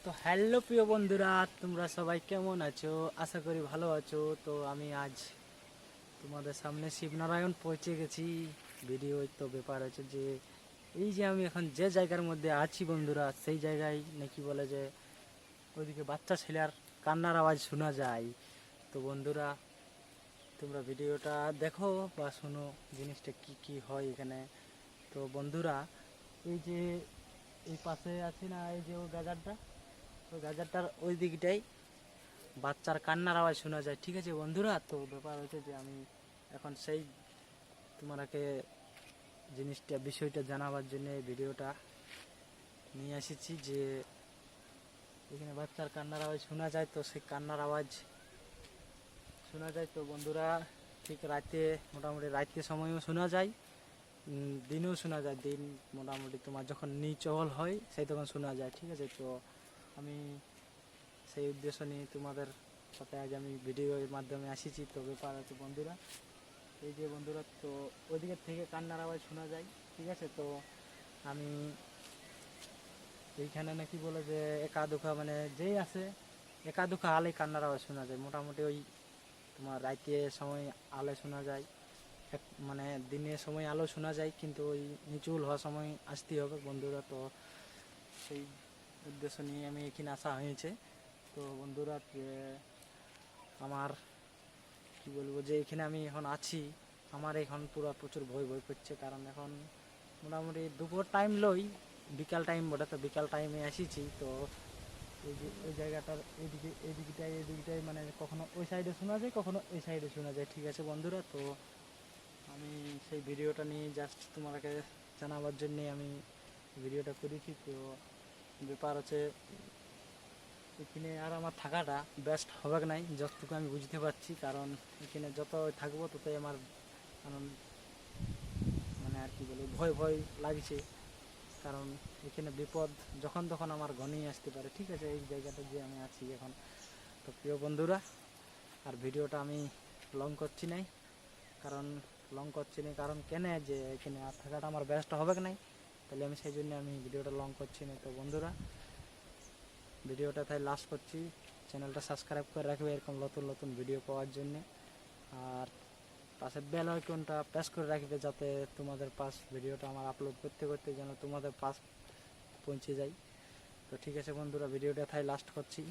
তো হ্যালো প্রিয় বন্ধুরা, তোমরা সবাই কেমন আছো? আশা করি ভালো আছো। তো আমি আজ তোমাদের সামনে শিবনারায়ণ পৌঁছে গেছি। ভিডিও তো ব্যাপার হচ্ছে যে এই যে আমি এখন যে জায়গার মধ্যে আছি বন্ধুরা, সেই জায়গায় নাকি বলে যে ওইদিকে বাচ্চা ছেলের কান্নার আওয়াজ শোনা যায়। তো বন্ধুরা, তোমরা ভিডিওটা দেখো বা শোনো জিনিসটা কি কি হয় এখানে। তো বন্ধুরা, এই যে এই পাশে আছি না, এই যে ও গাজারটা, ওই গাজারটার ওই দিকটাই বাচ্চার কান্নার আওয়াজ শোনা যায়। ঠিক আছে বন্ধুরা, তো ব্যাপার হচ্ছে যে আমি এখন সেই তোমাকে জিনিসটা বিষয়টা জানাবার জন্য এই ভিডিওটা নিয়ে এসেছি যে এখানে বাচ্চার কান্নার আওয়াজ শোনা যায়। তো সেই কান্নার আওয়াজ শোনা যায় তো বন্ধুরা, ঠিক রাতে, মোটামুটি রাতের সময়ও শোনা যায়, দিনেও শোনা যায়। দিন মোটামুটি তোমার যখন নিচল হয় সেই তখন শোনা যায়। ঠিক আছে, তো আমি সেই উদ্দেশ্য নিয়ে তোমাদের সাথে আজ আমি ভিডিওর মাধ্যমে আসিছি। তো ব্যাপার আছে বন্ধুরা, এই যে বন্ধুরা, তো ওইদিকের থেকে কান্নার আওয়াজ শোনা যায়। ঠিক আছে, তো আমি এইখানে নাকি বলে যে একা দুখা মানে যেই আছে একা দুখা আলে কান্নার আওয়াজ শোনা যায়। মোটামুটি ওই তোমার রাতের সময় আলে শোনা যায়, মানে দিনের সময় আলো শোনা যায়, কিন্তু ওই নিচুল হওয়ার সময় আসতেই হবে বন্ধুরা। তো সেই উদ্দেশ্য নিয়ে আমি এখানে আসা হয়েছে। তো বন্ধুরা, আমার কি বলবো যে এখানে আমি এখন আছি, আমার এখন পুরো প্রচুর ভয় ভয় করছে। কারণ এখন মোটামুটি দুপুর টাইম লই, বিকাল টাইম বটে, তো বিকাল টাইমে আসিছি। তো এই যে ওই জায়গাটার এদিকটাই মানে কখনো ওই সাইডে শোনা যায়, কখনো এই সাইডে শোনা যায়। ঠিক আছে বন্ধুরা, তো আমি সেই ভিডিওটা নিয়ে জাস্ট তোমাকে জানাবার জন্যে আমি ভিডিওটা করেছি। তো ব্যাপার আছে এখানে আর আমার থাকাটা বেস্ট হবে নাই, যতটুকু আমি বুঝতে পারছি। কারণ এখানে যত থাকবো ততই আমার মানে আর কি বলবো, ভয় ভয় লাগছে। কারণ এখানে বিপদ যখন তখন আমার ঘনিয়ে আসতে পারে। ঠিক আছে, এই জায়গাটা যে আমি আছি এখন। তো প্রিয় বন্ধুরা, আর ভিডিওটা আমি লং করছি নাই, কারণ কারণ কেন যে এখানে আর থাকাটা আমার বেস্ট হবে নাই, তাহলে আমি সেই জন্য আমি ভিডিওটা লং করছি না। তো বন্ধুরা, ভিডিওটা তাই লাস্ট করছি। চ্যানেলটা সাবস্ক্রাইব করে রাখবে এরকম নতুন নতুন ভিডিও পাওয়ার জন্যে। আর পাশে বেল আইকনটা প্রেস করে রাখবে, যাতে তোমাদের পাস ভিডিওটা আমার আপলোড করতে করতে যেন তোমাদের পাস পৌঁছে যায়। তো ঠিক আছে বন্ধুরা, ভিডিওটা তাই লাস্ট করছি।